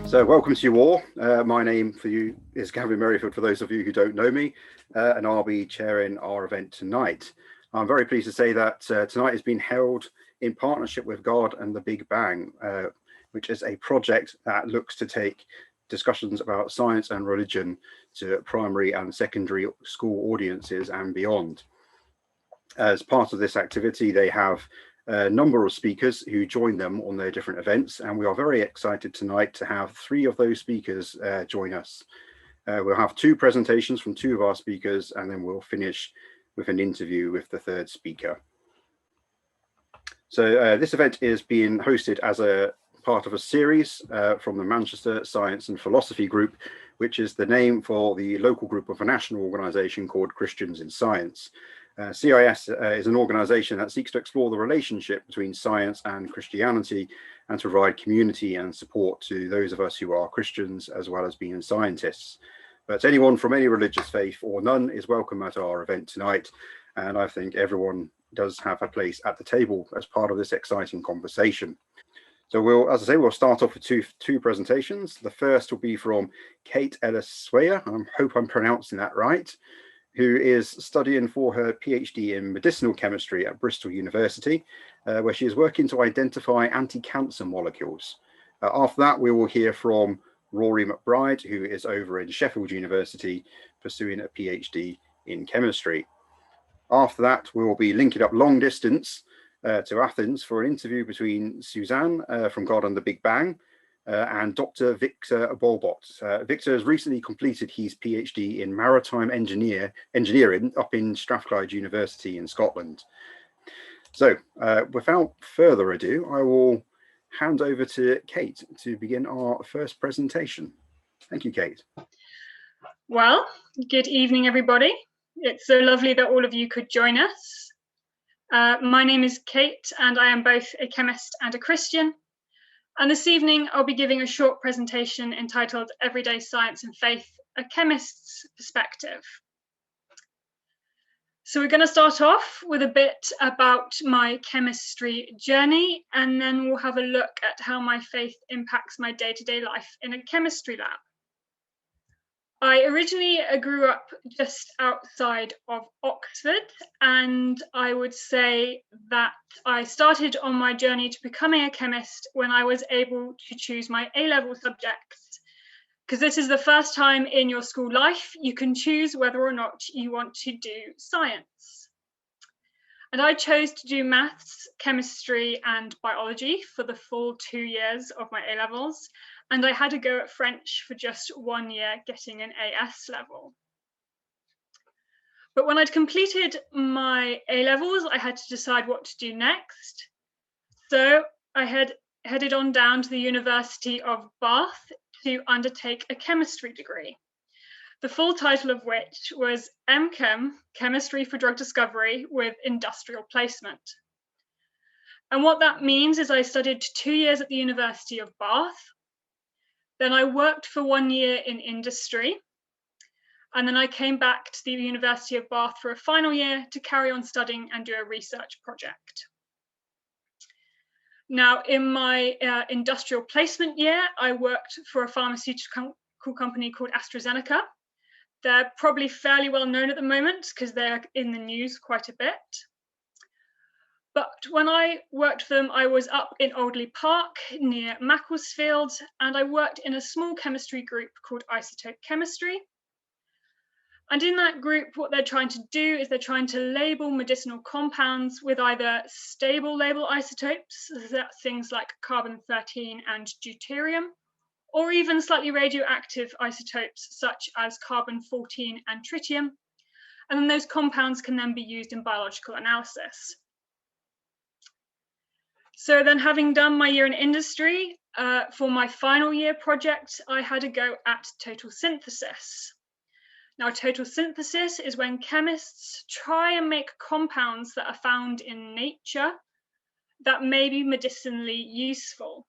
So welcome to you all. My name for you is Gavin Merrifield, for those of you who don't know me, and I'll be chairing our event tonight. I'm very pleased to say that tonight has been held in partnership with God and the Big Bang, which is a project that looks to take discussions about science and religion to primary and secondary school audiences and beyond. As part of this activity, they have a number of speakers who join them on their different events, and we are very excited tonight to have 3 of those speakers join us. We'll have 2 presentations from 2 of our speakers, and then we'll finish with an interview with the 3rd speaker. So this event is being hosted as a part of a series from the Manchester Science and Philosophy Group, which is the name for the local group of a national organisation called Christians in Science. CIS is an organisation that seeks to explore the relationship between science and Christianity and to provide community and support to those of us who are Christians as well as being scientists. But anyone from any religious faith or none is welcome at our event tonight, and I think everyone does have a place at the table as part of this exciting conversation. So we'll start off with two presentations. The first will be from Kate Ellis-Sawyer, I hope I'm pronouncing that right, who is studying for her PhD in medicinal chemistry at Bristol University, where she is working to identify anti-cancer molecules. After that, we will hear from Rory McBride, who is over in Sheffield University pursuing a PhD in chemistry. After that, we will be linking up long distance to Athens for an interview between Suzanne from God and the Big Bang and Dr. Victor Balbot. Victor has recently completed his PhD in maritime engineering up in Strathclyde University in Scotland. So without further ado, I will hand over to Kate to begin our first presentation. Thank you, Kate. Well, good evening, everybody. It's so lovely that all of you could join us. My name is Kate, and I am both a chemist and a Christian. And this evening, I'll be giving a short presentation entitled Everyday Science and Faith, a Chemist's Perspective. So we're going to start off with a bit about my chemistry journey, and then we'll have a look at how my faith impacts my day-to-day life in a chemistry lab. I originally grew up just outside of Oxford, and I would say that I started on my journey to becoming a chemist when I was able to choose my A-level subjects, because this is the first time in your school life you can choose whether or not you want to do science. And I chose to do maths, chemistry, and biology for the full 2 years of my A-levels. And I had to go at French for just 1 year, getting an AS level. But when I'd completed my A-levels, I had to decide what to do next. So I had headed on down to the University of Bath to undertake a chemistry degree, the full title of which was MChem, Chemistry for Drug Discovery with Industrial Placement. And what that means is I studied 2 years at the University of Bath. Then I worked for 1 year in industry, and then I came back to the University of Bath for a final year to carry on studying and do a research project. Now, in my industrial placement year, I worked for a pharmaceutical company called AstraZeneca. They're probably fairly well known at the moment because they're in the news quite a bit. But when I worked for them, I was up in Alderley Park near Macclesfield, and I worked in a small chemistry group called Isotope Chemistry. And in that group, what they're trying to do is they're trying to label medicinal compounds with either stable label isotopes, that's things like carbon-13 and deuterium, or even slightly radioactive isotopes such as carbon-14 and tritium. And then those compounds can then be used in biological analysis. So then, having done my year in industry, for my final year project, I had a go at total synthesis. Now, total synthesis is when chemists try and make compounds that are found in nature that may be medicinally useful.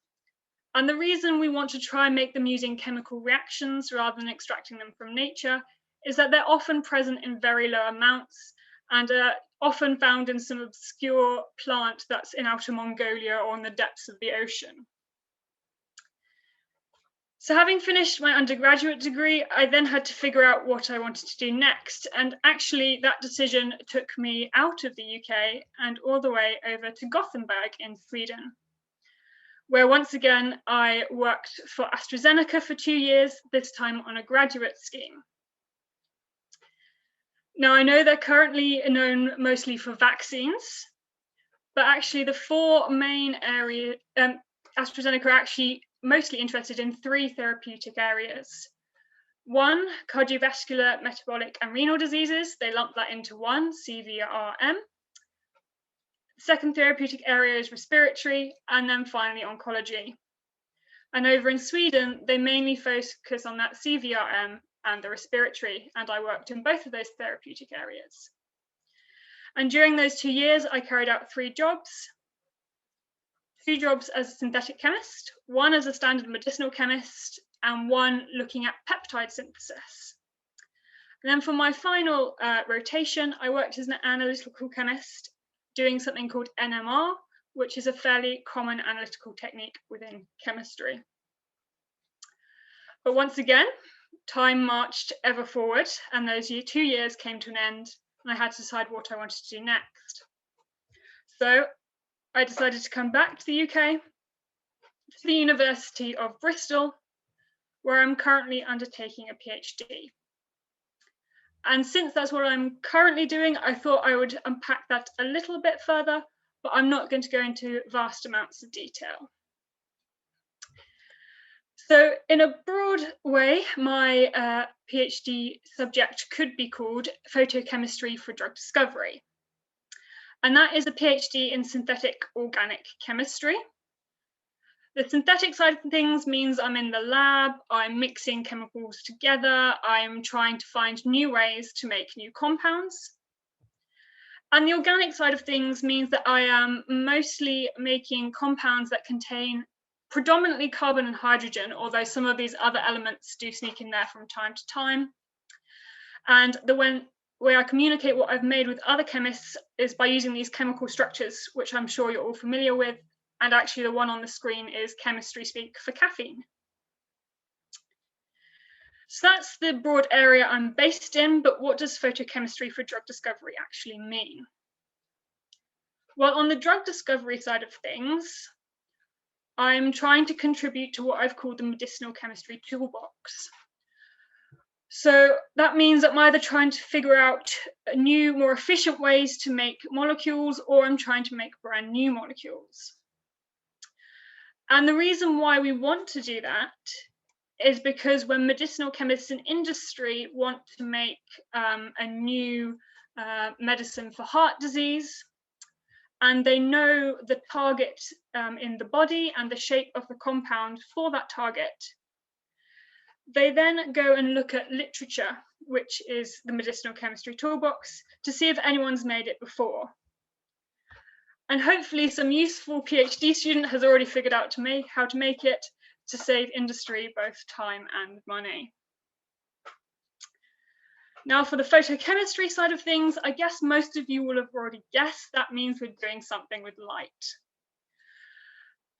And the reason we want to try and make them using chemical reactions rather than extracting them from nature is that they're often present in very low amounts and are often found in some obscure plant that's in outer Mongolia or in the depths of the ocean. So having finished my undergraduate degree, I then had to figure out what I wanted to do next. And actually that decision took me out of the UK and all the way over to Gothenburg in Sweden, where once again, I worked for AstraZeneca for 2 years, this time on a graduate scheme. Now, I know they're currently known mostly for vaccines, but actually the four main areas, AstraZeneca are actually mostly interested in 3 therapeutic areas. 1, cardiovascular, metabolic, and renal diseases. They lump that into one, CVRM. Second therapeutic area is respiratory, and then finally oncology. And over in Sweden, they mainly focus on that CVRM and the respiratory, and I worked in both of those therapeutic areas. And during those 2 years, I carried out 3 jobs. 2 jobs as a synthetic chemist, 1 as a standard medicinal chemist, and 1 looking at peptide synthesis. And then for my final rotation, I worked as an analytical chemist doing something called NMR, which is a fairly common analytical technique within chemistry. But once again, time marched ever forward, and those 2 years came to an end, and I had to decide what I wanted to do next. So I decided to come back to the UK, to the University of Bristol, where I'm currently undertaking a PhD. And since that's what I'm currently doing, I thought I would unpack that a little bit further, but I'm not going to go into vast amounts of detail. So in a broad way, my PhD subject could be called Photochemistry for Drug Discovery. And that is a PhD in synthetic organic chemistry. The synthetic side of things means I'm in the lab, I'm mixing chemicals together, I'm trying to find new ways to make new compounds. And the organic side of things means that I am mostly making compounds that contain predominantly carbon and hydrogen, although some of these other elements do sneak in there from time to time. And the way I communicate what I've made with other chemists is by using these chemical structures, which I'm sure you're all familiar with. And actually the one on the screen is chemistry speak for caffeine. So that's the broad area I'm based in, but what does photochemistry for drug discovery actually mean? Well, on the drug discovery side of things, I'm trying to contribute to what I've called the medicinal chemistry toolbox. So that means that I'm either trying to figure out new, more efficient ways to make molecules, or I'm trying to make brand new molecules. And the reason why we want to do that is because when medicinal chemists in industry want to make a new medicine for heart disease, and they know the target in the body and the shape of the compound for that target, they then go and look at literature, which is the medicinal chemistry toolbox, to see if anyone's made it before. And hopefully some useful PhD student has already figured out how to make it to save industry both time and money. Now for the photochemistry side of things, I guess most of you will have already guessed that means we're doing something with light.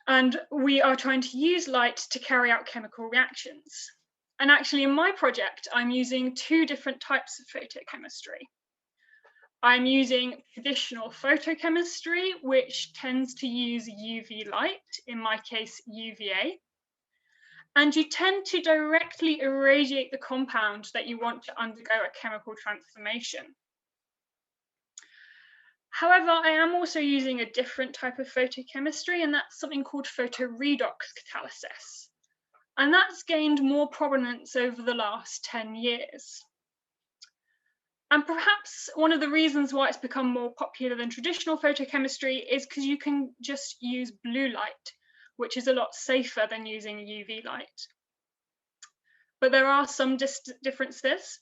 And we are trying to use light to carry out chemical reactions. And actually in my project, I'm using 2 different types of photochemistry. I'm using traditional photochemistry, which tends to use UV light, in my case UVA, and you tend to directly irradiate the compound that you want to undergo a chemical transformation. However, I am also using a different type of photochemistry, and that's something called photoredox catalysis. And that's gained more prominence over the last 10 years. And perhaps one of the reasons why it's become more popular than traditional photochemistry is because you can just use blue light, which is a lot safer than using UV light. But there are some differences.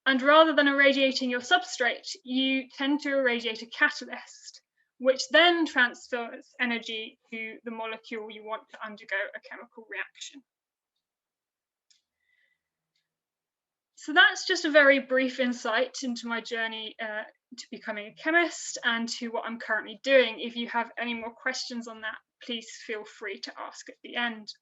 And rather than irradiating your substrate, you tend to irradiate a catalyst, which then transfers energy to the molecule you want to undergo a chemical reaction. So that's just a very brief insight into my journey to becoming a chemist and to what I'm currently doing. If you have any more questions on that, please feel free to ask at the end.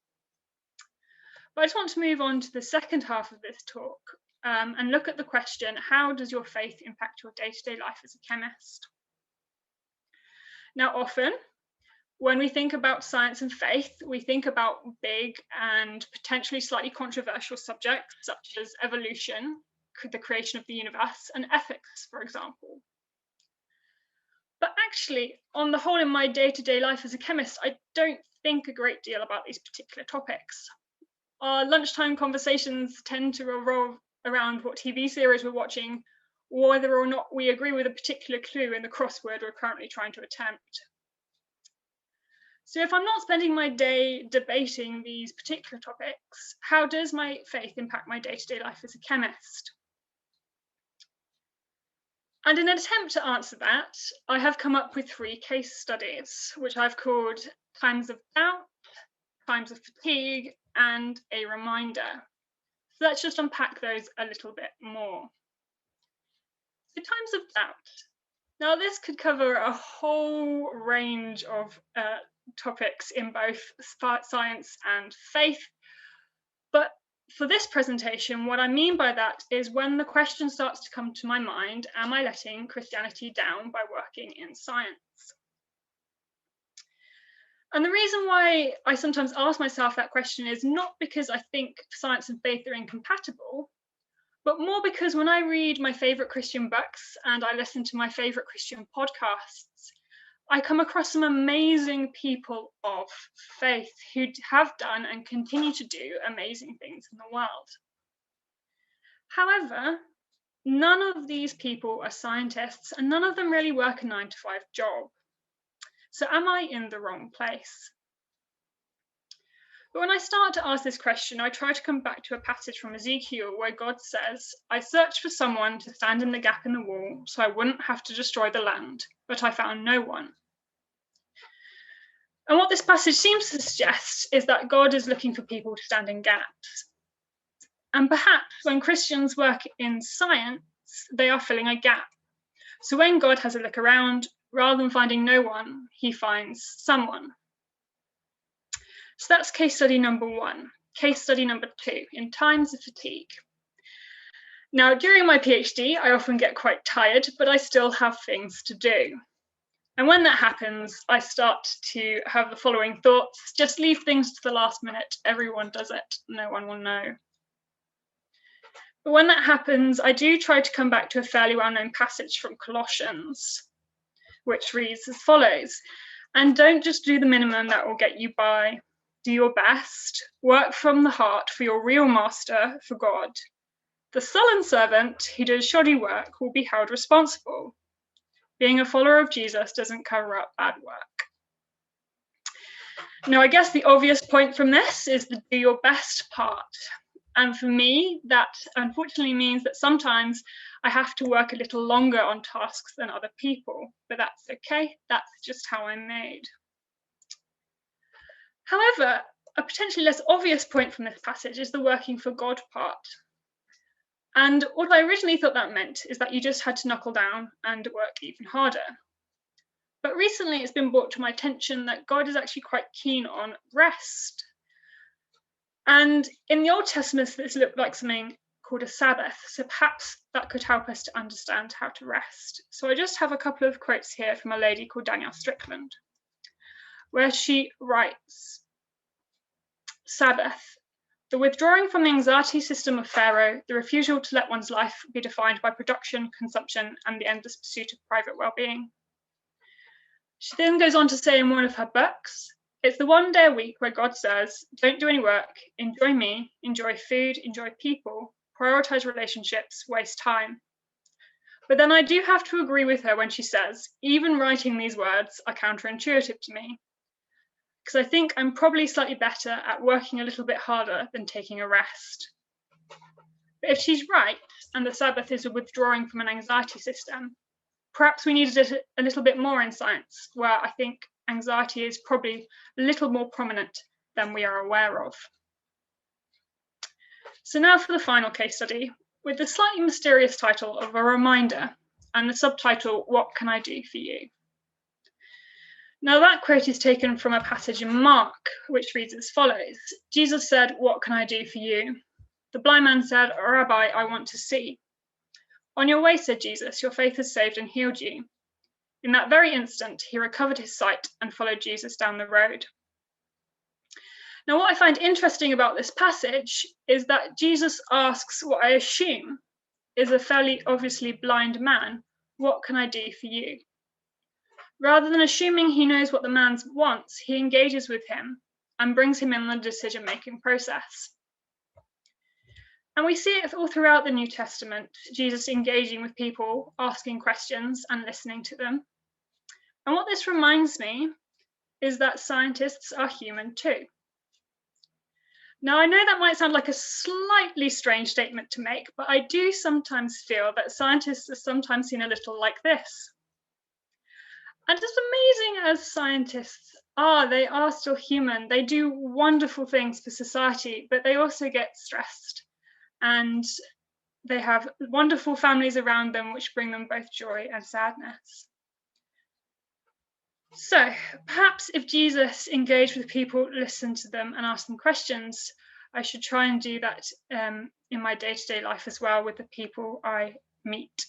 But I just want to move on to the second half of this talk and look at the question, how does your faith impact your day-to-day life as a chemist? Now, often, when we think about science and faith, we think about big and potentially slightly controversial subjects such as evolution, the creation of the universe, and ethics, for example. But actually, on the whole, in my day-to-day life as a chemist, I don't think a great deal about these particular topics. Our lunchtime conversations tend to revolve around what TV series we're watching, or whether or not we agree with a particular clue in the crossword we're currently trying to attempt. So if I'm not spending my day debating these particular topics, how does my faith impact my day-to-day life as a chemist? And in an attempt to answer that, I have come up with 3 case studies, which I've called Times of Doubt, Times of Fatigue, and A Reminder. So let's just unpack those a little bit more. So Times of Doubt. Now this could cover a whole range of topics in both science and faith, but for this presentation, what I mean by that is when the question starts to come to my mind, am I letting Christianity down by working in science? And the reason why I sometimes ask myself that question is not because I think science and faith are incompatible, but more because when I read my favorite Christian books and I listen to my favorite Christian podcasts, I come across some amazing people of faith who have done and continue to do amazing things in the world. However, none of these people are scientists and none of them really work a 9-to-5 job. So am I in the wrong place? But when I start to ask this question, I try to come back to a passage from Ezekiel where God says, I searched for someone to stand in the gap in the wall so I wouldn't have to destroy the land, but I found no one. And what this passage seems to suggest is that God is looking for people to stand in gaps. And perhaps when Christians work in science, they are filling a gap. So when God has a look around, rather than finding no one, he finds someone. So that's case study number 1. Case study number 2, in times of fatigue. Now, during my PhD, I often get quite tired, but I still have things to do. And when that happens, I start to have the following thoughts: just leave things to the last minute. Everyone does it. No one will know. But when that happens, I do try to come back to a fairly well-known passage from Colossians, which reads as follows: and don't just do the minimum that will get you by. Do your best. Work from the heart for your real master, for God. The sullen servant who does shoddy work will be held responsible. Being a follower of Jesus doesn't cover up bad work. Now, I guess the obvious point from this is the do your best part. And for me, that unfortunately means that sometimes I have to work a little longer on tasks than other people, but that's okay. That's just how I'm made. However, a potentially less obvious point from this passage is the working for God part. And what I originally thought that meant is that you just had to knuckle down and work even harder. But recently it's been brought to my attention that God is actually quite keen on rest. And in the Old Testament, this looked like something called a Sabbath. So perhaps that could help us to understand how to rest. So I just have a couple of quotes here from a lady called Danielle Strickland, where she writes, Sabbath, the withdrawing from the anxiety system of Pharaoh, the refusal to let one's life be defined by production, consumption, and the endless pursuit of private well-being. She then goes on to say in one of her books, it's the one day a week where God says, don't do any work, enjoy me, enjoy food, enjoy people, prioritize relationships, waste time. But then I do have to agree with her when she says, even writing these words are counterintuitive to me, because I think I'm probably slightly better at working a little bit harder than taking a rest. But if she's right, and the Sabbath is a withdrawing from an anxiety system, perhaps we needed it a little bit more in science, where I think anxiety is probably a little more prominent than we are aware of. So now for the final case study, with the slightly mysterious title of A Reminder, and the subtitle, What Can I Do For You? Now that quote is taken from a passage in Mark, which reads as follows. Jesus said, "What can I do for you?" The blind man said, "Rabbi, I want to see." "On your way," said Jesus, "your faith has saved and healed you." In that very instant, he recovered his sight and followed Jesus down the road. Now, what I find interesting about this passage is that Jesus asks what I assume is a fairly obviously blind man, "What can I do for you?" Rather than assuming he knows what the man wants, he engages with him and brings him in the decision-making process. And we see it all throughout the New Testament, Jesus engaging with people, asking questions and listening to them. And what this reminds me is that scientists are human too. Now, I know that might sound like a slightly strange statement to make, but I do sometimes feel that scientists are sometimes seen a little like this. And as amazing as scientists are, they are still human. They do wonderful things for society, but they also get stressed. And they have wonderful families around them, which bring them both joy and sadness. So perhaps if Jesus engaged with people, listened to them and asked them questions, I should try and do that in my day-to-day life as well with the people I meet.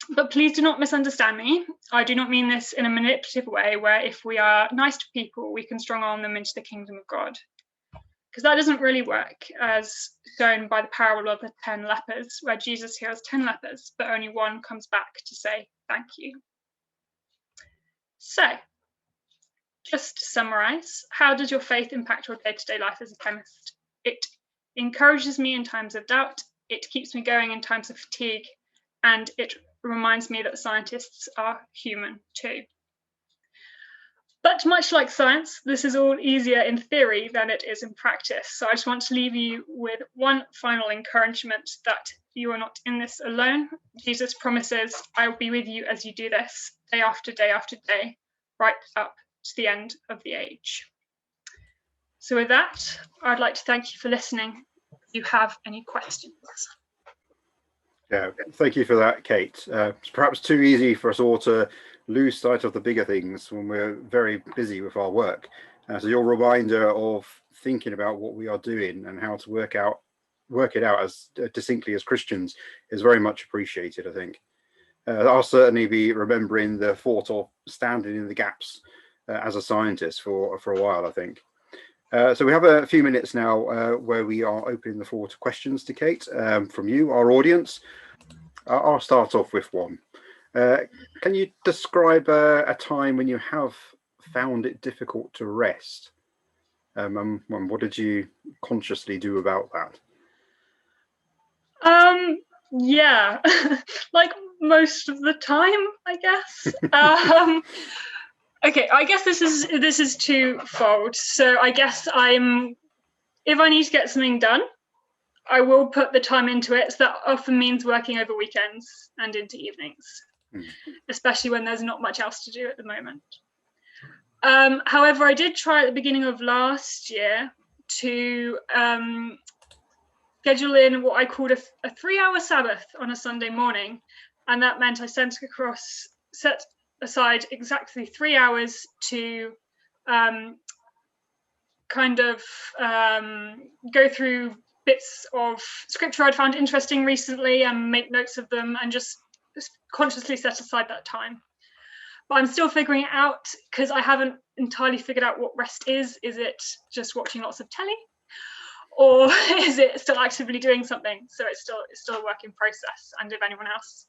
But please do not misunderstand me. I do not mean this in a manipulative way where if we are nice to people, we can strong arm them into the kingdom of God. Because that doesn't really work, as shown by the parable of the 10 lepers, where Jesus heals 10 lepers, but only one comes back to say thank you. So, just to summarize, how does your faith impact your day-to-day life as a chemist? It encourages me in times of doubt, it keeps me going in times of fatigue, and it reminds me that scientists are human too. But much like science, this is all easier in theory than it is in practice. So I just want to leave you with one final encouragement that you are not in this alone. Jesus promises, "I will be with you as you do this, day after day after day, right up to the end of the age." So with that, I'd like to thank you for listening. If you have any questions. Yeah, thank you for that, Kate. It's perhaps too easy for us all to lose sight of the bigger things when we're very busy with our work. So your reminder of thinking about what we are doing and how to work it out as distinctly as Christians is very much appreciated, I think. I'll certainly be remembering the thought of standing in the gaps as a scientist for a while, I think. So we have a few minutes now where we are opening the floor to questions to Kate from you, our audience. I'll start off with one. Can you describe a time when you have found it difficult to rest? And what did you consciously do about that? Yeah, like most of the time, I guess. Okay, I guess this is twofold. So I guess if I need to get something done, I will put the time into it. So that often means working over weekends and into evenings, especially when there's not much else to do at the moment. However, I did try at the beginning of last year to schedule in what I called a 3-hour Sabbath on a Sunday morning. And that meant I set aside exactly 3 hours to go through bits of scripture I'd found interesting recently and make notes of them and just consciously set aside that time. But I'm still figuring it out because I haven't entirely figured out what rest is. Is it just watching lots of telly? Or is it still actively doing something? So it's still a work in process. And if anyone else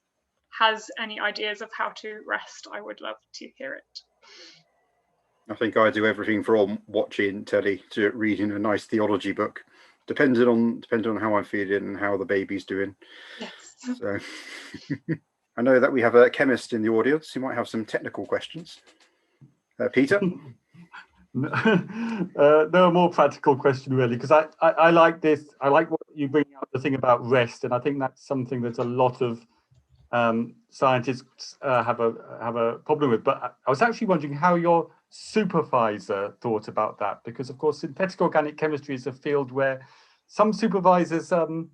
has any ideas of how to rest, I would love to hear it. I think I do everything from watching telly to reading a nice theology book, depending on how I'm feeling and how the baby's doing. Yes. So I know that we have a chemist in the audience who might have some technical questions. Peter? No, more practical question really, because I like this. I like what you bring out, the thing about rest, and I think that's something that a lot of scientists have a problem with. But I was actually wondering how your supervisor thought about that, because of course synthetic organic chemistry is a field where some supervisors, shall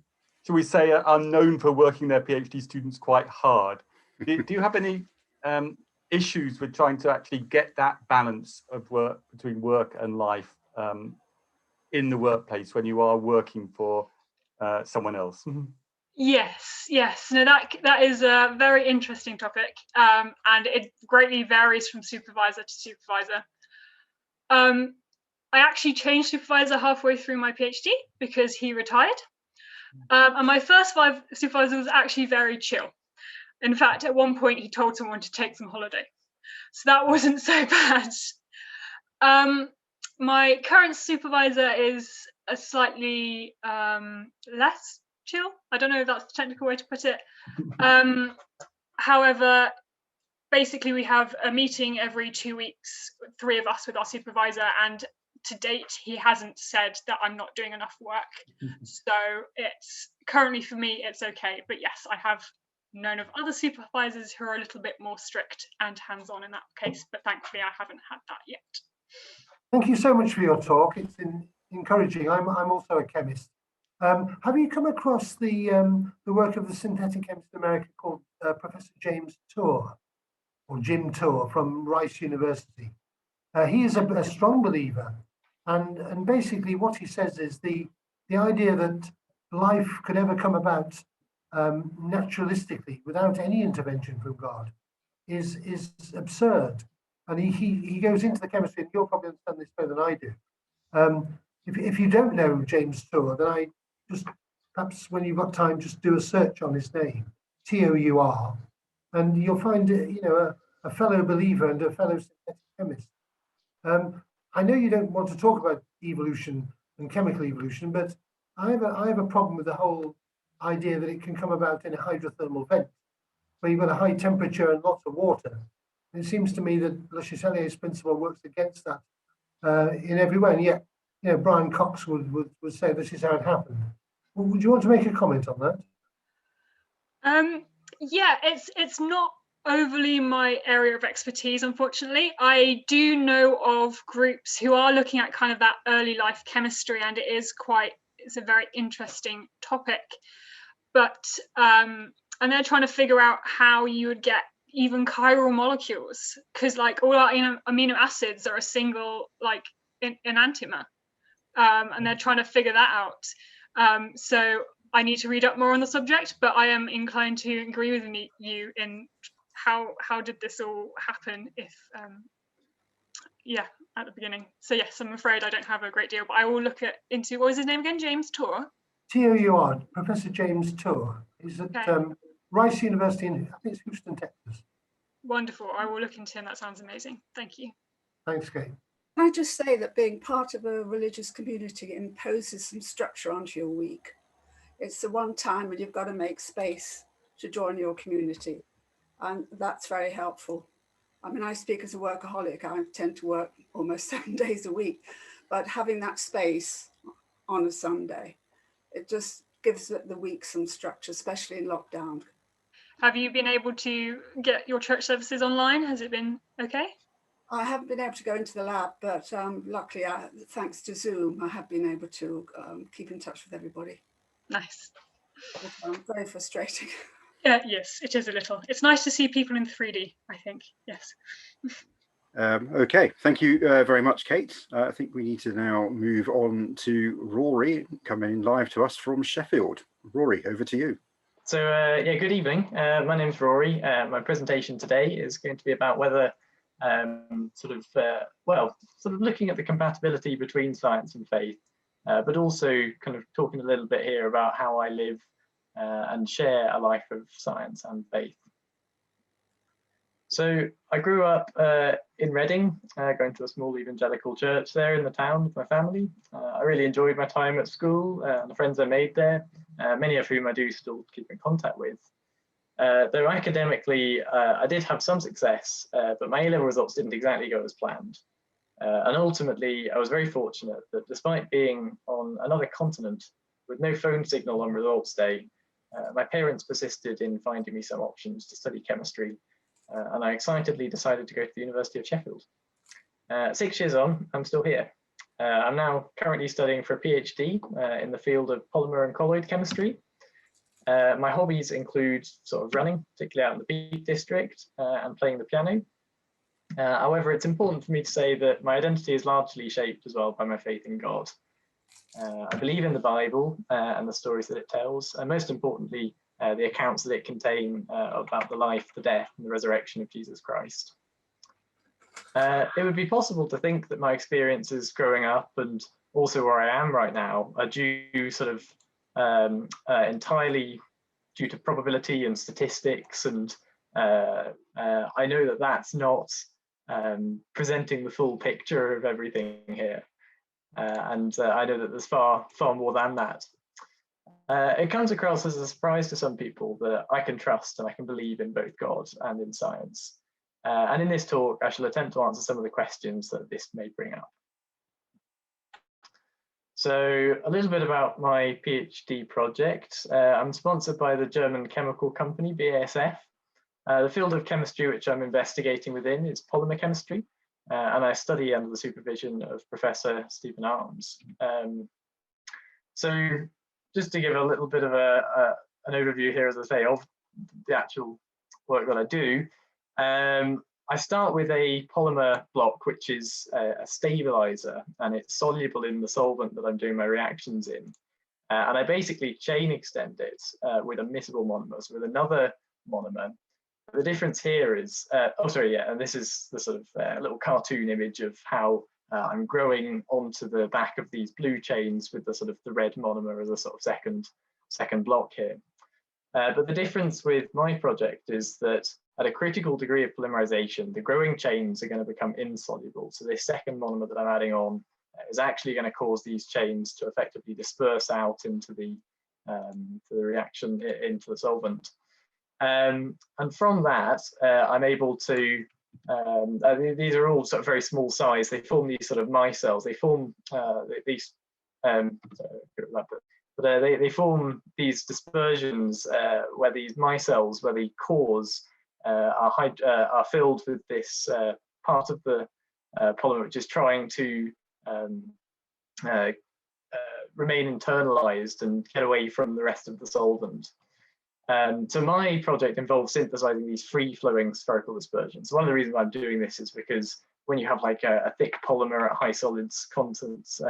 we say, are known for working their PhD students quite hard. Do you have any issues with trying to actually get that balance of work between work and life in the workplace when you are working for someone else? Yes. No, that is a very interesting topic, and it greatly varies from supervisor to supervisor. I actually changed supervisor halfway through my PhD because he retired, and my first 5 supervisor was actually very chill. In fact, at one point he told someone to take some holiday, so that wasn't so bad. My current supervisor is a slightly less chill. I don't know if that's the technical way to put it. However, basically we have a meeting every 2 weeks, 3 of us with our supervisor, and to date he hasn't said that I'm not doing enough work. So it's currently, for me, it's okay. But yes, I have known of other supervisors who are a little bit more strict and hands-on in that case, but thankfully I haven't had that yet. Thank you so much for your talk. It's encouraging. I'm also a chemist. Have you come across the work of the synthetic chemist in America called Professor James Tour, or Jim Tour, from Rice University? He is a strong believer, and basically what he says is the idea that life could ever come about naturalistically without any intervention from God is absurd. And he goes into the chemistry, and you'll probably understand this better than I do. If you don't know James Tour, then I just, perhaps when you've got time, just do a search on his name, Tour, and you'll find a fellow believer and a fellow synthetic chemist. I know you don't want to talk about evolution and chemical evolution, but I have a problem with the whole idea that it can come about in a hydrothermal vent, where you've got a high temperature and lots of water. And it seems to me that Le Chatelier's principle works against that in every way. And yet, Brian Cox would say this is how it happened. Would you want to make a comment on that? Yeah, it's not overly my area of expertise, unfortunately. I do know of groups who are looking at kind of that early life chemistry, and it's a very interesting topic. But and they're trying to figure out how you would get even chiral molecules, because like all our amino acids are a single enantiomer, and they're trying to figure that out. So I need to read up more on the subject, but I am inclined to agree with you in how did this all happen at the beginning. So yes, I'm afraid I don't have a great deal, but I will look into, what was his name again? James Tour? Tour, Professor James Tour. He's at Rice University in, I think it's Houston, Texas. Wonderful. I will look into him. That sounds amazing. Thank you. Thanks, Kate. Can I just say that being part of a religious community imposes some structure onto your week. It's the one time when you've got to make space to join your community. And that's very helpful. I mean, I speak as a workaholic. I tend to work almost 7 days a week, but having that space on a Sunday, it just gives the week some structure, especially in lockdown. Have you been able to get your church services online? Has it been okay? I haven't been able to go into the lab, but luckily, thanks to Zoom, I have been able to keep in touch with everybody. Nice. Very frustrating. Yes, it is a little. It's nice to see people in 3D, I think. Yes. Okay, thank you very much, Kate. I think we need to now move on to Rory, coming in live to us from Sheffield. Rory, over to you. So good evening. My name's Rory. My presentation today is going to be about whether sort of looking at the compatibility between science and faith, but also kind of talking a little bit here about how I live and share a life of science and faith. So I grew up in Reading, going to a small evangelical church there in the town with my family. I really enjoyed my time at school and the friends I made there, many of whom I do still keep in contact with. Though academically, I did have some success, but my A-level results didn't exactly go as planned. And ultimately, I was very fortunate that despite being on another continent with no phone signal on results day, my parents persisted in finding me some options to study chemistry, and I excitedly decided to go to the University of Sheffield. 6 years on, I'm still here. I'm now currently studying for a PhD in the field of polymer and colloid chemistry. My hobbies include sort of running, particularly out in the Peak District, and playing the piano. However, it's important for me to say that my identity is largely shaped as well by my faith in God. I believe in the Bible and the stories that it tells, and most importantly, the accounts that it contains about the life, the death, and the resurrection of Jesus Christ. It would be possible to think that my experiences growing up and also where I am right now are due sort of entirely due to probability and statistics, and I know that that's not presenting the full picture of everything here, and I know that there's far more than that. It comes across as a surprise to some people that I can trust and I can believe in both God and in science. And in this talk, I shall attempt to answer some of the questions that this may bring up. So a little bit about my PhD project. I'm sponsored by the German chemical company, BASF. The field of chemistry which I'm investigating within is polymer chemistry, and I study under the supervision of Professor Stephen Arms. So just to give a little bit of an overview here, as I say, of the actual work that I do, I start with a polymer block, which is a stabilizer, and it's soluble in the solvent that I'm doing my reactions in. And I basically chain extend it with immiscible monomers, with another monomer. The difference here is, and this is the sort of little cartoon image of how I'm growing onto the back of these blue chains with the sort of the red monomer as a sort of second block here. But the difference with my project is that at a critical degree of polymerization, the growing chains are going to become insoluble. So this second monomer that I'm adding on is actually going to cause these chains to effectively disperse out into the reaction, into the solvent. And from that, I'm able to, these are all sort of very small size. They form these sort of micelles. They form these, they form these dispersions where these micelles, where the cores are filled with this part of the polymer which is trying to remain internalized and get away from the rest of the solvent. So my project involves synthesizing these free-flowing spherical dispersions. So one of the reasons I'm doing this is because when you have like a thick polymer at high solids contents,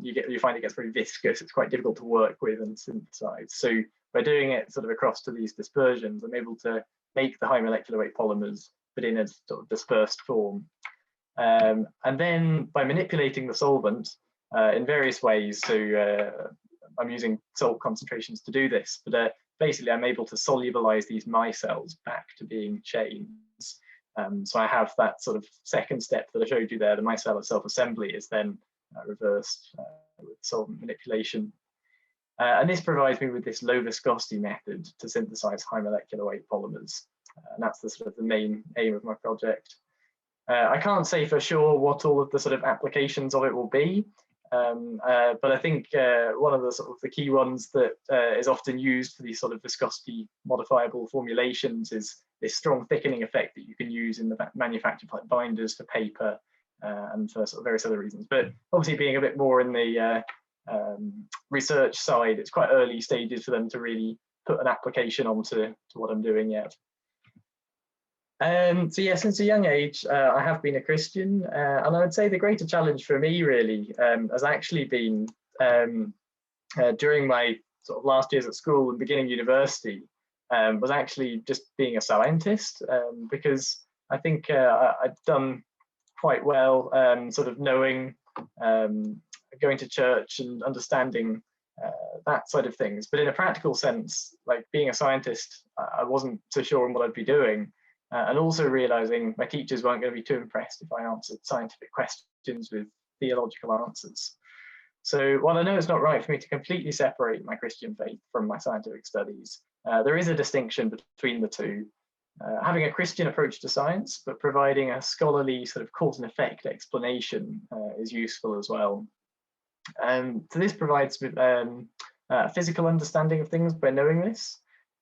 you find it gets very viscous. It's quite difficult to work with and synthesize. So by doing it sort of across to these dispersions, I'm able to make the high molecular weight polymers, but in a sort of dispersed form. And then by manipulating the solvent in various ways, so I'm using salt concentrations to do this, but basically I'm able to solubilize these micelles back to being chains. So I have that sort of second step that I showed you there, the micelle self-assembly is then reversed with solvent manipulation. And this provides me with this low viscosity method to synthesize high molecular weight polymers. And that's the sort of the main aim of my project. I can't say for sure what all of the sort of applications of it will be, but I think one of the sort of the key ones that is often used for these sort of viscosity modifiable formulations is this strong thickening effect that you can use in the manufacture like binders for paper and for sort of various other reasons. But obviously being a bit more in the research side, it's quite early stages for them to really put an application onto what I'm doing yet. So yeah, since a young age, I have been a Christian, and I would say the greater challenge for me really has actually been during my sort of last years at school and beginning university, was actually just being a scientist, because I think I'd done quite well sort of knowing, going to church and understanding that side of things. But in a practical sense, like being a scientist, I wasn't so sure on what I'd be doing. And also realizing my teachers weren't going to be too impressed if I answered scientific questions with theological answers. So while I know it's not right for me to completely separate my Christian faith from my scientific studies, there is a distinction between the two. Having a Christian approach to science, but providing a scholarly sort of cause and effect explanation is useful as well. So this provides a physical understanding of things by knowing this.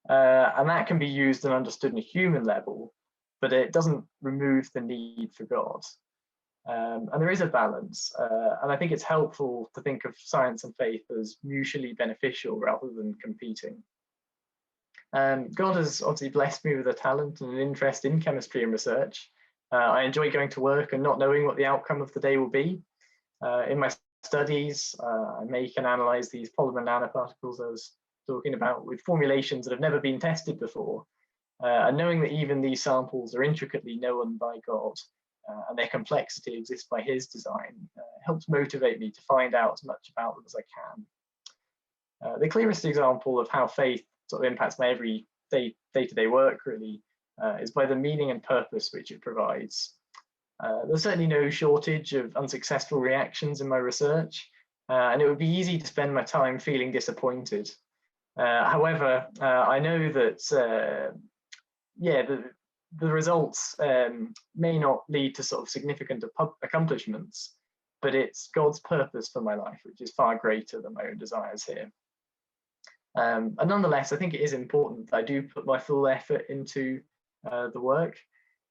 And that can be used and understood on a human level, but it doesn't remove the need for God. And there is a balance, and I think it's helpful to think of science and faith as mutually beneficial rather than competing. God has obviously blessed me with a talent and an interest in chemistry and research, I enjoy going to work and not knowing what the outcome of the day will be. In my studies, I make and analyze these polymer nanoparticles I was talking about with formulations that have never been tested before. And knowing that even these samples are intricately known by God and their complexity exists by his design helps motivate me to find out as much about them as I can. The clearest example of how faith sort of impacts my every day-to-day work really is by the meaning and purpose which it provides. There's certainly no shortage of unsuccessful reactions in my research, and it would be easy to spend my time feeling disappointed. However, I know that the results may not lead to sort of significant accomplishments, but it's God's purpose for my life, which is far greater than my own desires here. And nonetheless, I think it is important that I do put my full effort into the work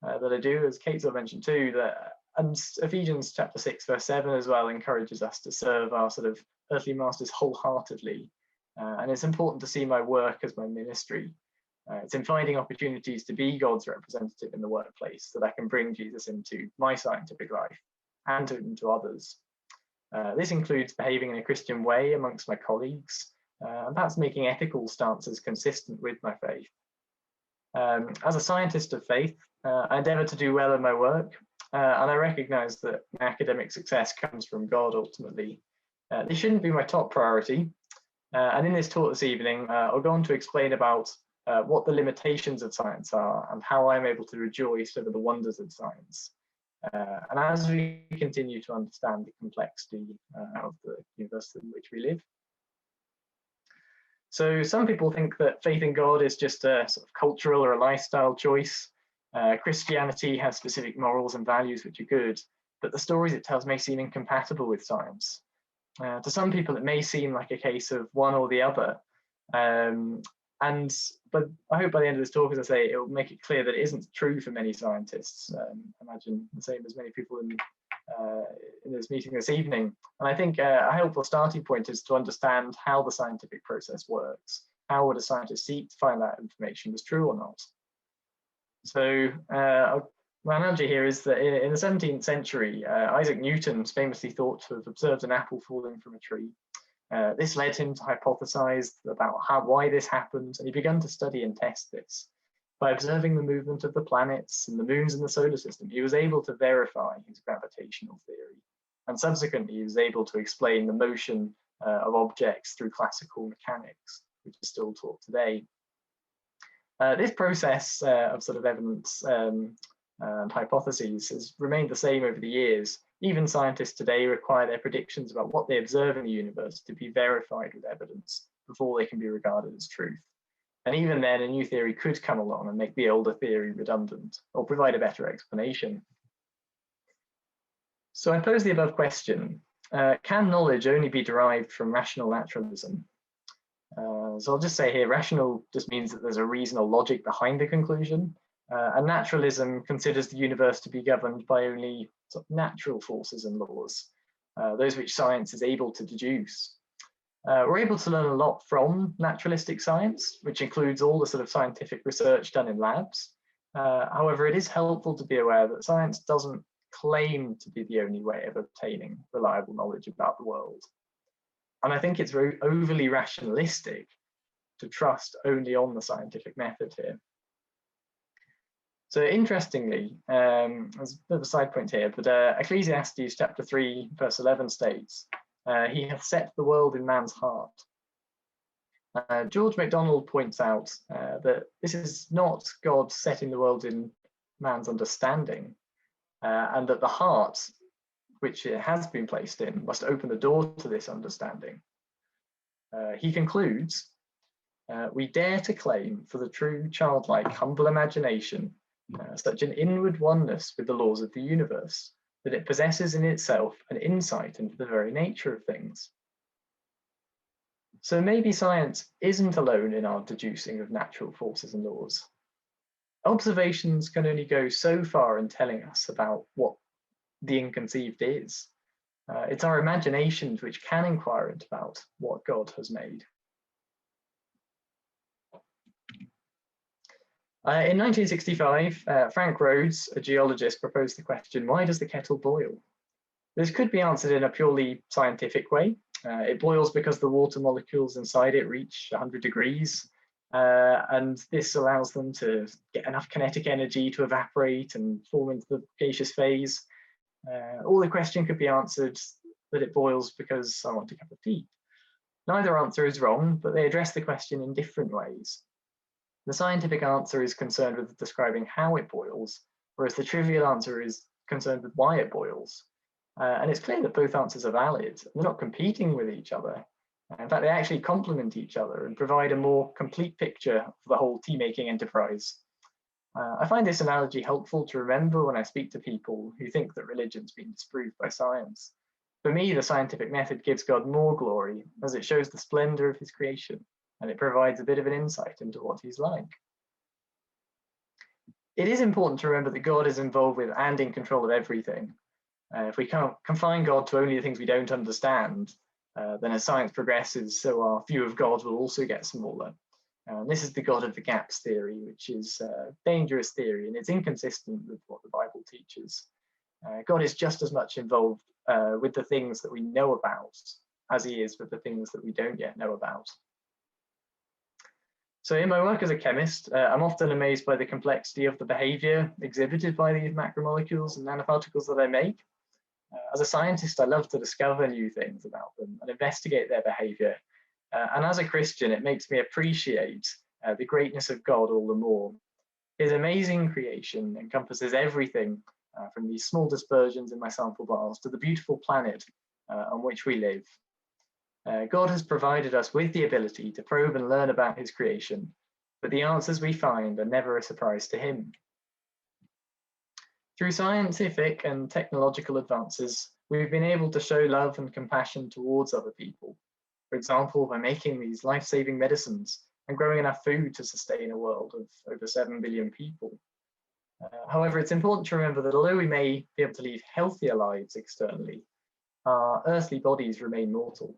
that I do, as Kate mentioned too, and Ephesians chapter 6 verse 7 as well encourages us to serve our sort of earthly masters wholeheartedly. And it's important to see my work as my ministry. It's in finding opportunities to be God's representative in the workplace that I can bring Jesus into my scientific life and into others. This includes behaving in a Christian way amongst my colleagues, and perhaps making ethical stances consistent with my faith. As a scientist of faith, I endeavour to do well in my work, and I recognise that my academic success comes from God ultimately. This shouldn't be my top priority, and in this talk this evening, I'll go on to explain about what the limitations of science are and how I'm able to rejoice over the wonders of science. And as we continue to understand the complexity of the universe in which we live. So some people think that faith in God is just a sort of cultural or a lifestyle choice. Christianity has specific morals and values which are good, but the stories it tells may seem incompatible with science. To some people, it may seem like a case of one or the other. But I hope by the end of this talk, as I say, it will make it clear that it isn't true for many scientists. Imagine the same as many people in this meeting this evening. And I think a helpful starting point is to understand how the scientific process works. How would a scientist seek to find out information was true or not? So my analogy here is that in the 17th century, Isaac Newton is famously thought to have observed an apple falling from a tree. This led him to hypothesize about why this happened, and he began to study and test this. By observing the movement of the planets and the moons in the solar system, he was able to verify his gravitational theory. And subsequently, he was able to explain the motion of objects through classical mechanics, which is still taught today. This process of sort of evidence and hypotheses has remained the same over the years. Even scientists today require their predictions about what they observe in the universe to be verified with evidence before they can be regarded as truth. And even then, a new theory could come along and make the older theory redundant or provide a better explanation. So I pose the above question, can knowledge only be derived from rational naturalism? So I'll just say here, rational just means that there's a reason or logic behind the conclusion. And naturalism considers the universe to be governed by only sort of natural forces and laws, those which science is able to deduce. We're able to learn a lot from naturalistic science, which includes all the sort of scientific research done in labs. However, it is helpful to be aware that science doesn't claim to be the only way of obtaining reliable knowledge about the world. And I think it's very overly rationalistic to trust only on the scientific method here. So interestingly, there's a bit of a side point here, but Ecclesiastes chapter 3, verse 11 states, he hath set the world in man's heart. George MacDonald points out that this is not God setting the world in man's understanding, and that the heart, which it has been placed in, must open the door to this understanding. He concludes, we dare to claim for the true childlike humble imagination such an inward oneness with the laws of the universe, that it possesses in itself an insight into the very nature of things. So maybe science isn't alone in our deducing of natural forces and laws. Observations can only go so far in telling us about what the inconceived is. It's our imaginations which can inquire about what God has made. In 1965, Frank Rhodes, a geologist, proposed the question, why does the kettle boil? This could be answered in a purely scientific way. It boils because the water molecules inside it reach 100 degrees, and this allows them to get enough kinetic energy to evaporate and form into the gaseous phase. Or the question could be answered that it boils because I want a cup of tea. Neither answer is wrong, but they address the question in different ways. The scientific answer is concerned with describing how it boils, whereas the trivial answer is concerned with why it boils. And it's clear that both answers are valid. They're not competing with each other. In fact, they actually complement each other and provide a more complete picture of the whole tea-making enterprise. I find this analogy helpful to remember when I speak to people who think that religion's been disproved by science. For me, the scientific method gives God more glory as it shows the splendor of his creation, and it provides a bit of an insight into what he's like. It is important to remember that God is involved with and in control of everything. If we can't confine God to only the things we don't understand, then as science progresses, so our view of God will also get smaller. This is the God of the gaps theory, which is a dangerous theory, and it's inconsistent with what the Bible teaches. God is just as much involved with the things that we know about as he is with the things that we don't yet know about. So in my work as a chemist, I'm often amazed by the complexity of the behavior exhibited by these macromolecules and nanoparticles that I make. As a scientist, I love to discover new things about them and investigate their behavior. And as a Christian, it makes me appreciate the greatness of God all the more. His amazing creation encompasses everything from these small dispersions in my sample bars to the beautiful planet on which we live. God has provided us with the ability to probe and learn about his creation, but the answers we find are never a surprise to him. Through scientific and technological advances, we've been able to show love and compassion towards other people. For example, by making these life-saving medicines and growing enough food to sustain a world of over 7 billion people. However, it's important to remember that although we may be able to lead healthier lives externally, our earthly bodies remain mortal.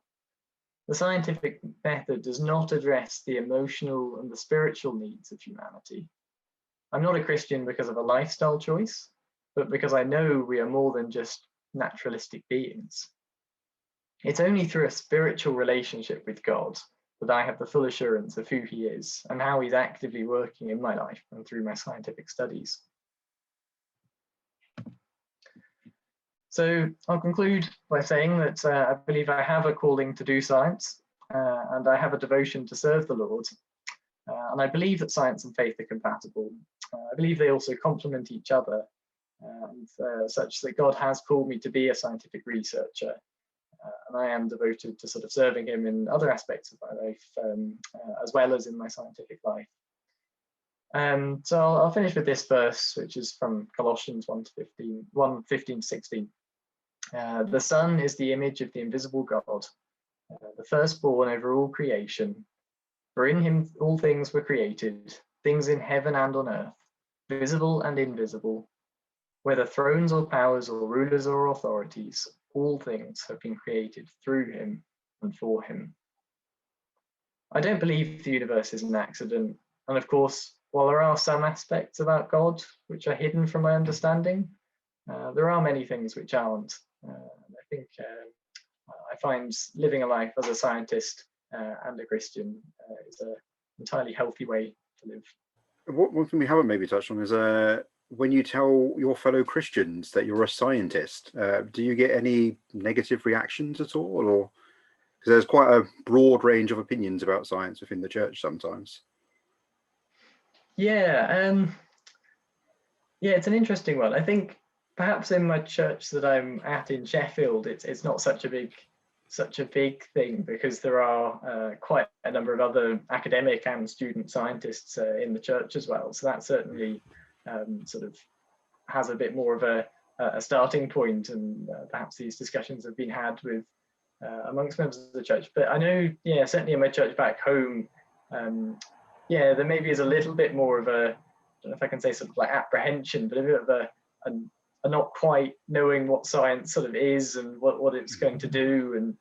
The scientific method does not address the emotional and the spiritual needs of humanity. I'm not a Christian because of a lifestyle choice, but because I know we are more than just naturalistic beings. It's only through a spiritual relationship with God that I have the full assurance of who he is and how he's actively working in my life and through my scientific studies. So I'll conclude by saying that I believe I have a calling to do science and I have a devotion to serve the Lord. And I believe that science and faith are compatible. I believe they also complement each other, such that God has called me to be a scientific researcher. And I am devoted to sort of serving him in other aspects of my life, as well as in my scientific life. So I'll finish with this verse, which is from Colossians 1:15-16. The Son is the image of the invisible God, the firstborn over all creation. For in him all things were created, things in heaven and on earth, visible and invisible, whether thrones or powers or rulers or authorities, all things have been created through him and for him. I don't believe the universe is an accident. And of course, while there are some aspects about God which are hidden from my understanding, there are many things which aren't. I think I find living a life as a scientist and a Christian is an entirely healthy way to live. One thing we haven't maybe touched on is when you tell your fellow Christians that you're a scientist, do you get any negative reactions at all? Or because there's quite a broad range of opinions about science within the church sometimes. Yeah, it's an interesting one. I think perhaps in my church that I'm at in Sheffield, it's not such a big thing because there are quite a number of other academic and student scientists in the church as well. So that certainly sort of has a bit more of a starting point, and perhaps these discussions have been had with amongst members of the church. But I know, yeah, certainly in my church back home, there maybe is a little bit more of a, I don't know if I can say sort of like apprehension, but a bit of a not quite knowing what science sort of is and what it's going to do, and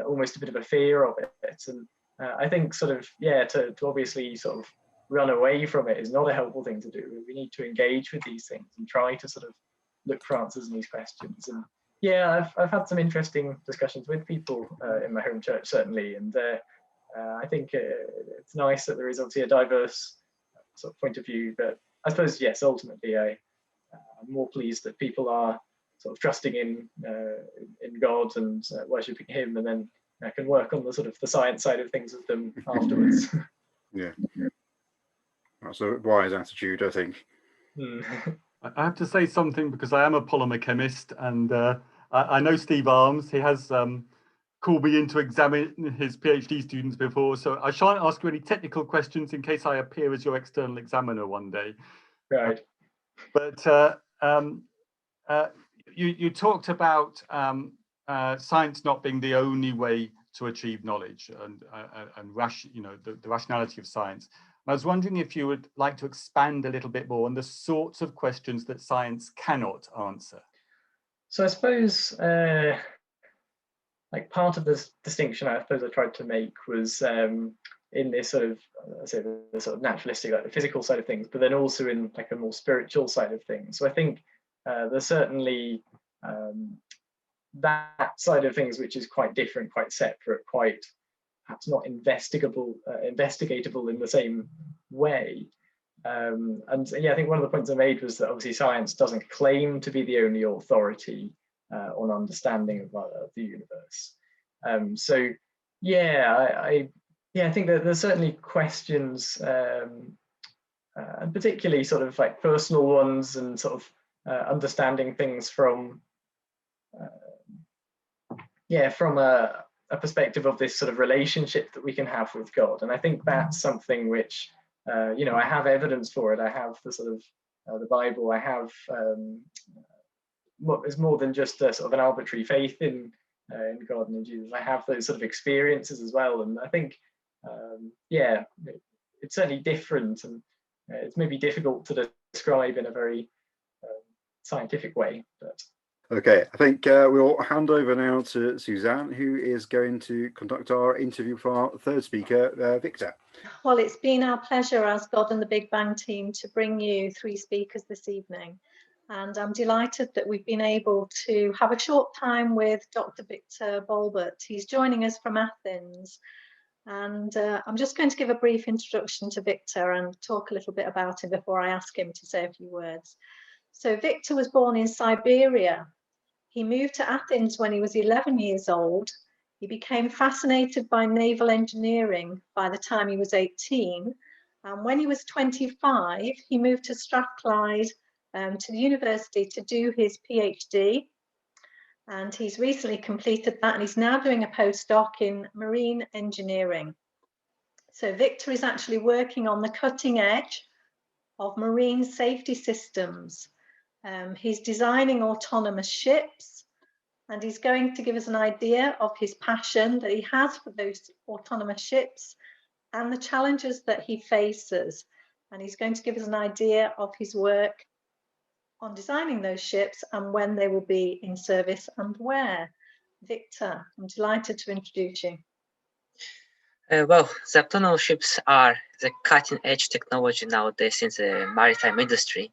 almost a bit of a fear of it. And I think sort of, to obviously sort of run away from it is not a helpful thing to do. We need to engage with these things and try to sort of look for answers in these questions. And yeah, I've had some interesting discussions with people in my home church, certainly, and I think it's nice that there is obviously a diverse sort of point of view. But I suppose, yes, ultimately, I'm more pleased that people are sort of trusting in God and worshipping Him, and then I can work on the sort of the science side of things with them afterwards. Yeah, that's a wise attitude, I think. I have to say something because I am a polymer chemist, and I know Steve Arms. He has called me in to examine his PhD students before, so I shan't ask you any technical questions in case I appear as your external examiner one day. Right. But you talked about science not being the only way to achieve knowledge and the rationality of science. I was wondering if you would like to expand a little bit more on the sorts of questions that science cannot answer. So I suppose like part of this distinction I suppose I tried to make was in this sort of say the sort of naturalistic, like the physical side of things, but then also in like a more spiritual side of things. So I think there's certainly that side of things which is quite different, quite separate, quite perhaps not investigatable in the same way. And yeah, I think one of the points I made was that obviously science doesn't claim to be the only authority on understanding of the universe. So yeah, I think that there's certainly questions, and particularly sort of like personal ones, and sort of understanding things from a perspective of this sort of relationship that we can have with God. And I think that's something which I have evidence for it. I have the sort of the Bible. I have it's more than just a sort of an arbitrary faith in God and in Jesus. I have those sort of experiences as well. And I think it's certainly different, and it's maybe difficult to describe in a very scientific way. But okay, I think we'll hand over now to Suzanne, who is going to conduct our interview for our third speaker, Victor. Well, it's been our pleasure as God and the Big Bang team to bring you 3 speakers this evening. And I'm delighted that we've been able to have a short time with Dr. Victor Balbert. He's joining us from Athens. And I'm just going to give a brief introduction to Victor and talk a little bit about him before I ask him to say a few words. So Victor was born in Siberia. He moved to Athens when he was 11 years old. He became fascinated by naval engineering by the time he was 18. And when he was 25, he moved to Strathclyde to the university to do his PhD. And he's recently completed that, and he's now doing a postdoc in marine engineering. So Victor is actually working on the cutting edge of marine safety systems. He's designing autonomous ships, and he's going to give us an idea of his passion that he has for those autonomous ships and the challenges that he faces. And he's going to give us an idea of his work on designing those ships and when they will be in service and where. Victor, I'm delighted to introduce you. Well, the autonomous ships are the cutting edge technology nowadays in the maritime industry.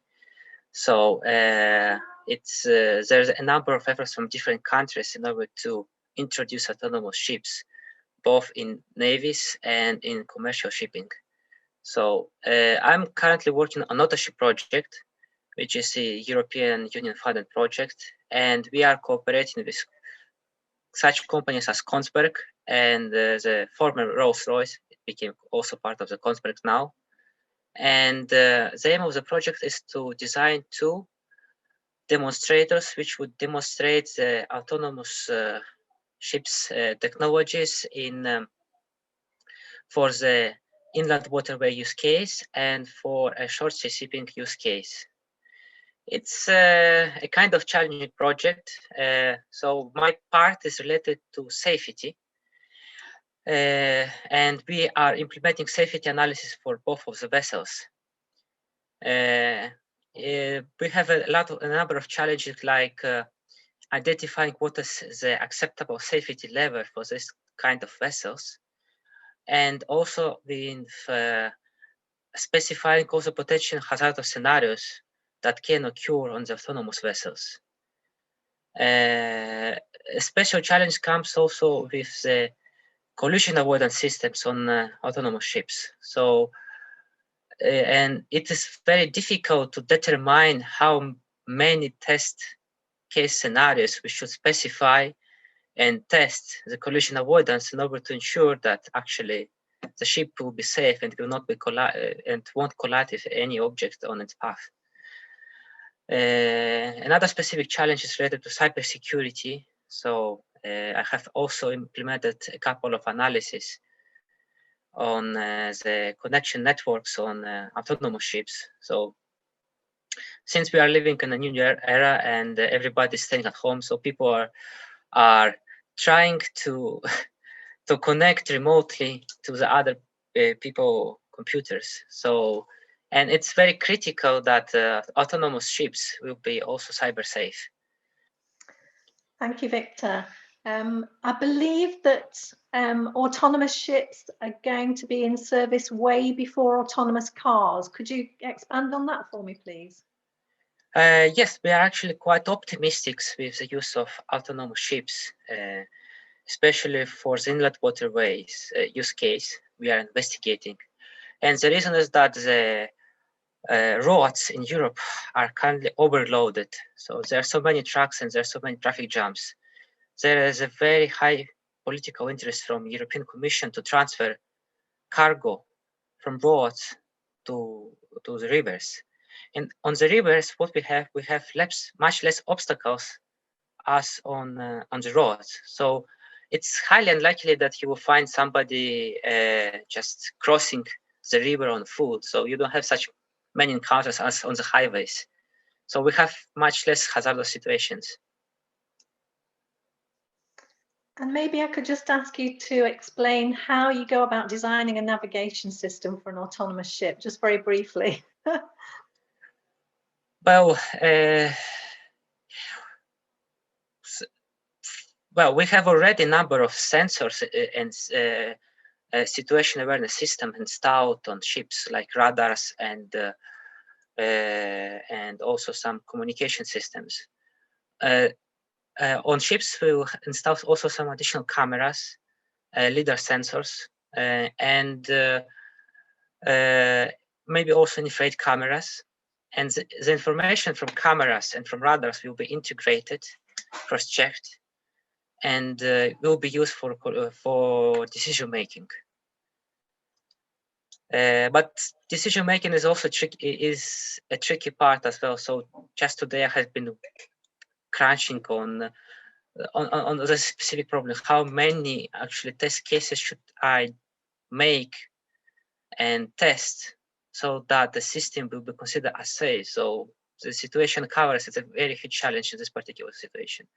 So there's a number of efforts from different countries in order to introduce autonomous ships, both in navies and in commercial shipping. So I'm currently working on AutoShip project, which is a European Union funded project, and we are cooperating with such companies as Kongsberg and the former Rolls-Royce. It became also part of the Kongsberg now. And the aim of the project is to design 2 demonstrators which would demonstrate the autonomous ships technologies for the inland waterway use case and for a short sea shipping use case. It's a kind of challenging project. So my part is related to safety. And we are implementing safety analysis for both of the vessels. We have a number of challenges, like identifying what is the acceptable safety level for this kind of vessels, and also specifying also potential hazardous scenarios that can occur on the autonomous vessels. A special challenge comes also with the collision avoidance systems on autonomous ships. So, and it is very difficult to determine how many test case scenarios we should specify and test the collision avoidance in order to ensure that actually the ship will be safe and will not be and won't collide with any object on its path. Another specific challenge is related to cybersecurity. So I have also implemented a couple of analyses on the connection networks on autonomous ships. So since we are living in a new era and everybody's staying at home, so people are trying to to connect remotely to the other people computers. So, and it's very critical that autonomous ships will be also cyber safe. Thank you, Victor. I believe that autonomous ships are going to be in service way before autonomous cars. Could you expand on that for me, please? Yes, we are actually quite optimistic with the use of autonomous ships, especially for the inlet waterways use case we are investigating. And the reason is that the roads in Europe are currently overloaded. So there are so many trucks and there are so many traffic jams. There is a very high political interest from European Commission to transfer cargo from roads to the rivers. And on the rivers, what we have much less obstacles as on the roads. So it's highly unlikely that you will find somebody just crossing the river on foot. So you don't have such many encounters as on the highways. So we have much less hazardous situations. And maybe I could just ask you to explain how you go about designing a navigation system for an autonomous ship, just very briefly. Well, we have already a number of sensors and situation awareness system installed on ships, like radars and also some communication systems. On ships, we will install also some additional cameras, lidar sensors, and maybe also infrared cameras. And the information from cameras and from radars will be integrated, cross-checked, and will be used for decision making. But decision making is also a tricky part as well. So just today I have been crunching on the specific problem. How many actually test cases should I make and test so that the system will be considered as safe? So the situation coverage is a very huge challenge in this particular situation.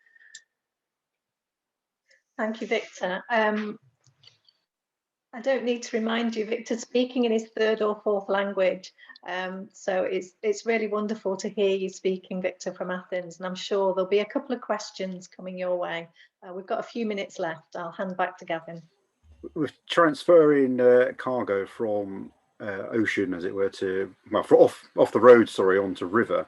Thank you, Victor. I don't need to remind you, Victor's speaking in his third or fourth language. So it's really wonderful to hear you speaking, Victor, from Athens. And I'm sure there'll be a couple of questions coming your way. We've got a few minutes left. I'll hand back to Gavin. With transferring cargo from ocean, as it were, to, well, off the road, sorry, onto river,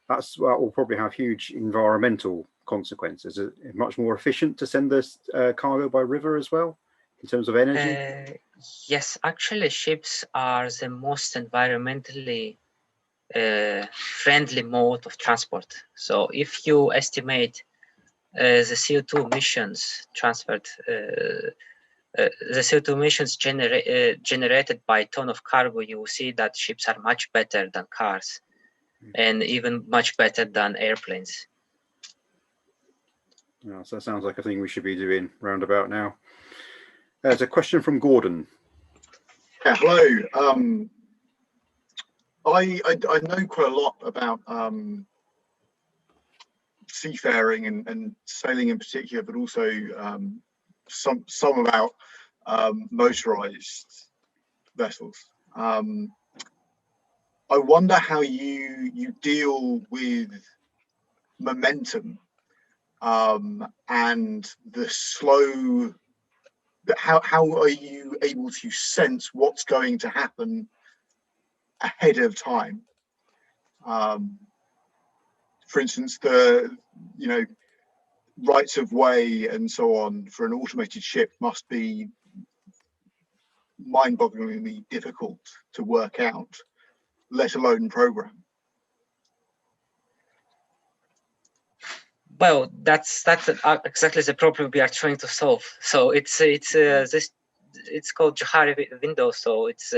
that will probably have huge environmental consequences. Is it much more efficient to send this cargo by river as well, in terms of energy? Yes, actually, ships are the most environmentally friendly mode of transport. So if you estimate the CO2 emissions transferred, the CO2 emissions generated by a ton of cargo, you will see that ships are much better than cars and even much better than airplanes. Yeah, so that sounds like a thing we should be doing roundabout now. There's a question from Gordon. Yeah, hello. I know quite a lot about seafaring and sailing in particular, but also some about motorized vessels. I wonder how you deal with momentum and the slow. How are you able to sense what's going to happen ahead of time. For instance, the rights of way and so on for an automated ship must be mind-bogglingly difficult to work out, let alone program. Well, that's exactly the problem we are trying to solve. So it's called Johari window. So it's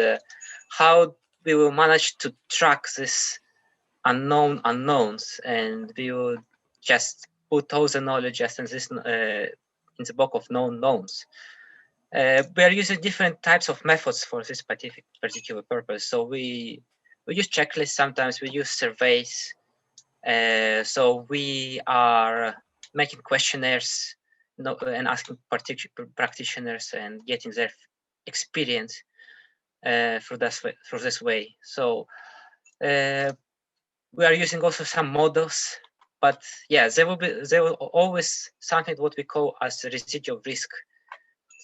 how we will manage to track this unknown unknowns, and we will just put all the knowledge just in this in the book of known knowns. We are using different types of methods for this particular purpose. So we use checklists. Sometimes we use surveys. So we are making questionnaires and asking practitioners and getting their experience through this way. So we are using also some models, but yeah, there will always something what we call as residual risk.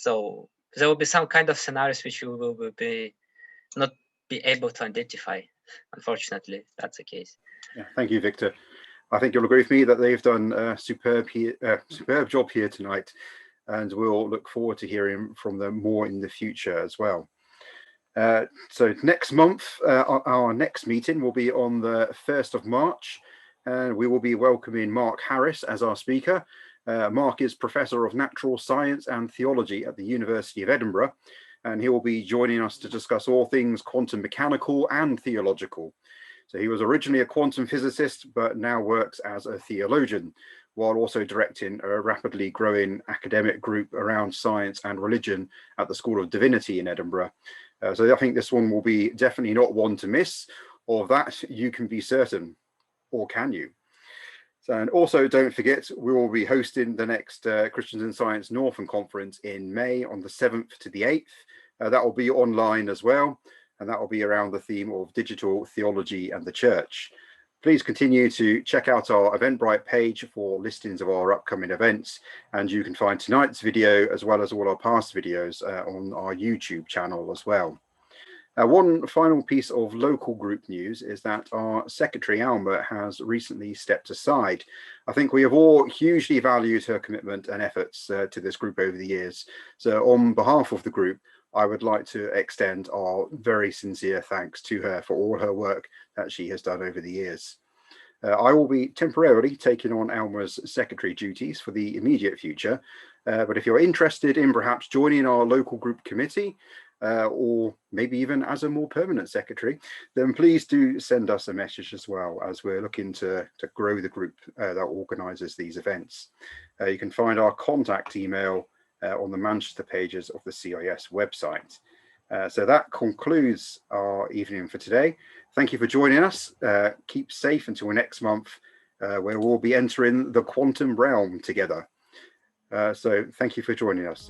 So there will be some kind of scenarios which you will not be able to identify. Unfortunately, that's the case. Yeah, thank you, Victor. I think you'll agree with me that they've done a superb job here tonight, and we'll look forward to hearing from them more in the future as well. So next month, our next meeting will be on the 1st of March, and we will be welcoming Mark Harris as our speaker. Mark is Professor of Natural Science and Theology at the University of Edinburgh, and he will be joining us to discuss all things quantum mechanical and theological. So he was originally a quantum physicist, but now works as a theologian, while also directing a rapidly growing academic group around science and religion at the School of Divinity in Edinburgh. So I think this one will be definitely not one to miss. Of that, you can be certain, or can you? So, and also don't forget, we will be hosting the next Christians in Science Northern Conference in May on the 7th to the 8th. That will be online as well. And that will be around the theme of digital theology and the church. Please continue to check out our Eventbrite page for listings of our upcoming events. And you can find tonight's video as well as all our past videos on our YouTube channel as well. One final piece of local group news is that our secretary, Alma, has recently stepped aside. I think we have all hugely valued her commitment and efforts to this group over the years. So on behalf of the group, I would like to extend our very sincere thanks to her for all her work that she has done over the years. I will be temporarily taking on Alma's secretary duties for the immediate future, but if you're interested in perhaps joining our local group committee, or maybe even as a more permanent secretary, then please do send us a message as well, as we're looking to grow the group that organises these events. You can find our contact email on the Manchester pages of the CIS website. So that concludes our evening for today. Thank you for joining us. Keep safe until next month, where we'll be entering the quantum realm together. So thank you for joining us.